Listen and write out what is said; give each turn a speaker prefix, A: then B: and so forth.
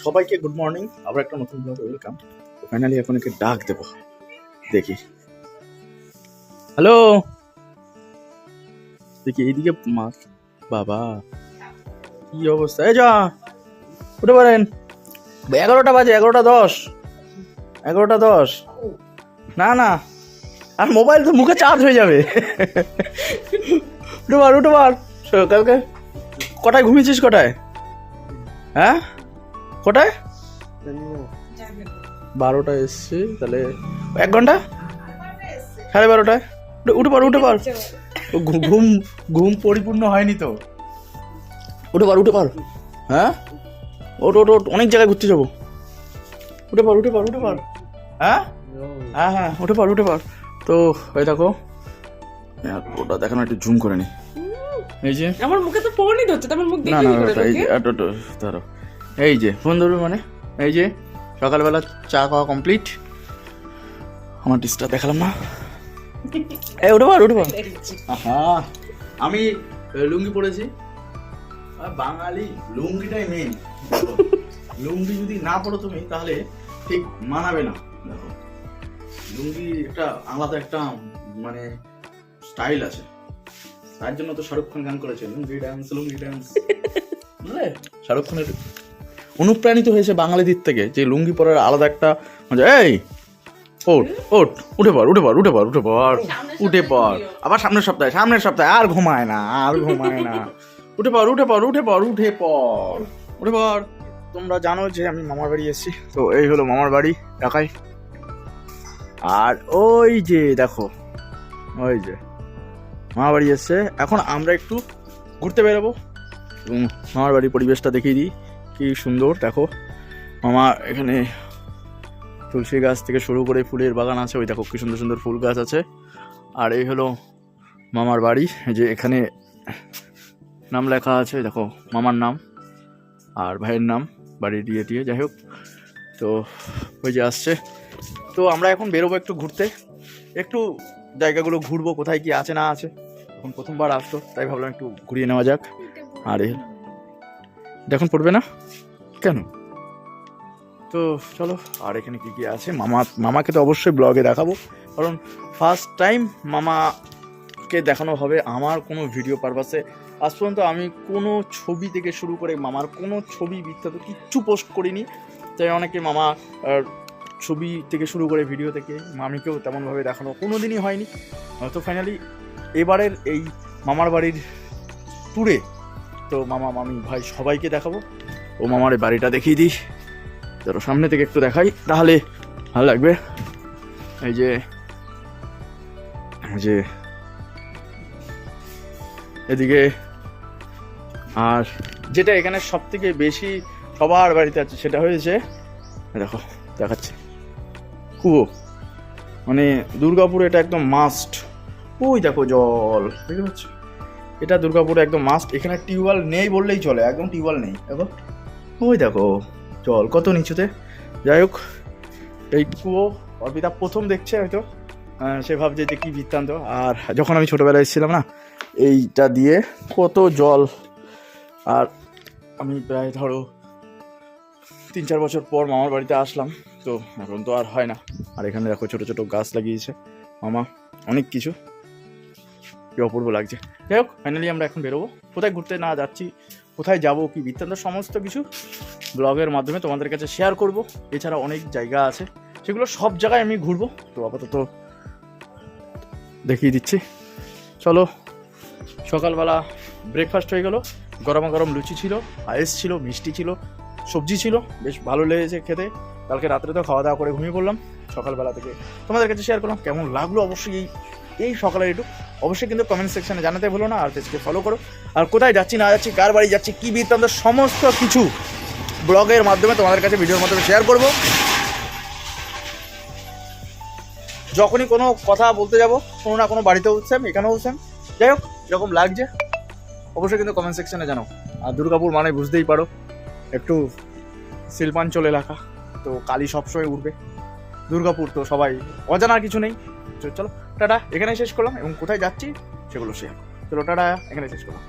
A: সবাইকে good morning, আবার একটা নতুন ব্লগে ওয়েলকাম। ফাইনালি এখন একে ডাক দেবো, দেখি। হ্যালো, দেখি এইদিকে মাছ। বাবা কি অবস্থা! এই যা উঠে পারেন। 11টা বাজে, 11টা 10, 11টা 10। না না, আর মোবাইল তো মুখে চার্জ হয়ে যাবে। উঠে পার। কালকে কটায় ঘুমিয়েছিস? কটায়? হ্যাঁ কটায়? 12টায় এসছি, তাহলে 1 ঘন্টা, 12:30টায়। উঠে পার। ঘুম পরিপূর্ণ হয়নি তো। উঠে পার। হ্যাঁ ওট, অনেক জায়গায় ঘুরতে যাবো। উঠে পার। হ্যাঁ হ্যাঁ উঠে পার। তো ওই দেখো, ওটা দেখানো একটু জুম করে নি। এই যে
B: আমার মুখে তো ফোনই ধরছে, আমার মুখ
A: না
B: দেখি
A: না,
B: করে
A: এই যে ধরো, এই যে ফোন ধরবে মানে, এই যে সকালবেলা চা খাওয়া কমপ্লিট। আমার ডিসটা দেখালাম না। এই উঠে পার। হ্যাঁ আমি লুঙ্গি পরেছি, আর বাঙালি লুঙ্গিটাই মেন। লুঙ্গি যদি না পরো তুমি, তাহলে ঠিক মানাবে না। দেখো লুঙ্গি একটা আলাদা একটা মানে স্টাইল আছে, তার জন্য তো শাহরুখ খান গান করেছে লুঙ্গি ড্যান্স। বুঝলে, শাহরুখ খানের অনুপ্রাণিত হয়েছে বাঙালিদের থেকে, যে লুঙ্গি পরার আলাদা একটা মজা। এই উঠে পর। আবার সামনের সপ্তাহে আর ঘুমায় না। উঠে পর। তোমরা জানো যে আমি মামার বাড়ি এসেছি, তো এই হলো মামার বাড়ি ঢাকায়। আর ওই যে দেখো, ওই যে মামার বাড়ি এসছে। এখন আমরা একটু ঘুরতে বেরোবো এবং মামার বাড়ির পরিবেশটা দেখিয়ে দিই, কি সুন্দর। দেখো মামা এখানে তুলসী গাছ থেকে শুরু করে ফুলের বাগান আছে। ওই দেখো কি সুন্দর সুন্দর ফুল গাছ আছে। আর এই হলো মামার বাড়ি, যে এখানে নাম লেখা আছে, দেখো মামার নাম আর ভাইয়ের নাম, বাড়ি দিয়ে যাই হোক। তো ওই যে আসছে। তো আমরা এখন বেরোবো একটু ঘুরতে, একটু জায়গাগুলো ঘুরবো, কোথায় কি আছে না আছে। এখন প্রথমবার আসতো, তাই ভাবলাম একটু ঘুরিয়ে নেওয়া যাক। আর এখন পড়বে না কেন? তো চলো, আর এখানে কি কি আছে, মামাকে তো অবশ্যই ব্লগে দেখাবো, কারণ ফার্স্ট টাইম মামাকে দেখানো হবে আমার কোনো ভিডিও পারপাসে। আজ পর্যন্ত আমি কোনো ছবি থেকে শুরু করে মামার কোনো ছবি বিস্তারিত কিচ্ছু পোস্ট করিনি, তাই অনেকে মামা ছবি থেকে শুরু করে ভিডিও থেকে মামিকেও তেমনভাবে দেখানো কোনো দিনই হয়নি। তো ফাইনালি এবারের এই মামার বাড়ির ট্যুরে তো মামা মামি ভাই সবাইকে দেখাবো। ও মামার এই বাড়িটা দেখিয়ে দিই, ধরো সামনে থেকে একটু দেখাই, তাহলে ভালো লাগবে। এই যে এদিকে, আর যেটা এখানে সব থেকে বেশি সবার বাড়িতে আছে সেটা হয়েছে, দেখো দেখাচ্ছে, কুয়ো। মানে দুর্গাপুরে এটা একদম মাস্ট। ওই দেখো জল, দেখতে পাচ্ছ, এটা দুর্গাপুরে একদম মাস্ট। এখানে টিউবওয়েল নেই বললেই চলে, একদম টিউবওয়েল নেই। দেখো ওই দেখো জল কত নিচুতে। যাই হোক, এই কুয়ো অর্পিতা প্রথম দেখছে হয়তো, সে ভাবছে যে কী বৃত্তান্ত। আর যখন আমি ছোটোবেলায় এসেছিলাম না, এইটা দিয়ে কত জল। আর আমি প্রায় ধরো 3-4 বছর পর মামার বাড়িতে আসলাম, তো এখন তো আর হয় না। আর এখানে দেখো ছোটো ছোটো গাছ লাগিয়েছে মামা, অনেক কিছু, কি অপূর্ব লাগছে। যাই হোক, ফাইনালি আমরা এখন বেরোবো। কোথায় ঘুরতে না যাচ্ছি, কোথায় যাবো, কি বৃত্তান্ত, সমস্ত কিছু ব্লগের মাধ্যমে তোমাদের কাছে শেয়ার করব। এছাড়া অনেক জায়গা আছে, সেগুলো সব জায়গায় আমি ঘুরবো। তো আপাতত দেখিয়ে দিচ্ছি, চলো। সকালবেলা ব্রেকফাস্ট হয়ে গেল, গরম লুচি ছিল, পায়েস ছিল, মিষ্টি ছিল, সবজি ছিল, বেশ ভালো লেগেছে খেতে। কালকে রাত্রে তো খাওয়া দাওয়া করে ঘুমিয়ে পড়লাম, সকালবেলা থেকে তোমাদের কাছে শেয়ার করলাম। কেমন লাগলো অবশ্যই এই সকালের একটু অবশ্যই কিন্তু কমেন্ট সেকশনে জানাতে ভুলো না। আর পেজকে ফলো করো। আর কোথায় যাচ্ছি না যাচ্ছি, কার বাড়ি যাচ্ছি, কী বৃত্তান্ত, সমস্ত কিছু ব্লগের মাধ্যমে তোমাদের কাছে ভিডিওর মাধ্যমে শেয়ার করব। যখনই কোনো কথা বলতে যাব, কোনো না কোনো বাড়িতেও সেম, এখানেও সেম। যাই হোক, এরকম লাগছে অবশ্যই কিন্তু কমেন্ট সেকশনে জানো। আর দুর্গাপুর মানে বুঝতেই পারো, একটু শিল্পাঞ্চল এলাকা, তো কালী সবসময় উঠবে। দুর্গাপুর তো সবাই অজানার কিছু নেই। চলো টাটা, এখানে শেষ করলাম, এবং কোথায় যাচ্ছি সেগুলো শেয়ার। চলো টাটা, এখানে শেষ করলাম।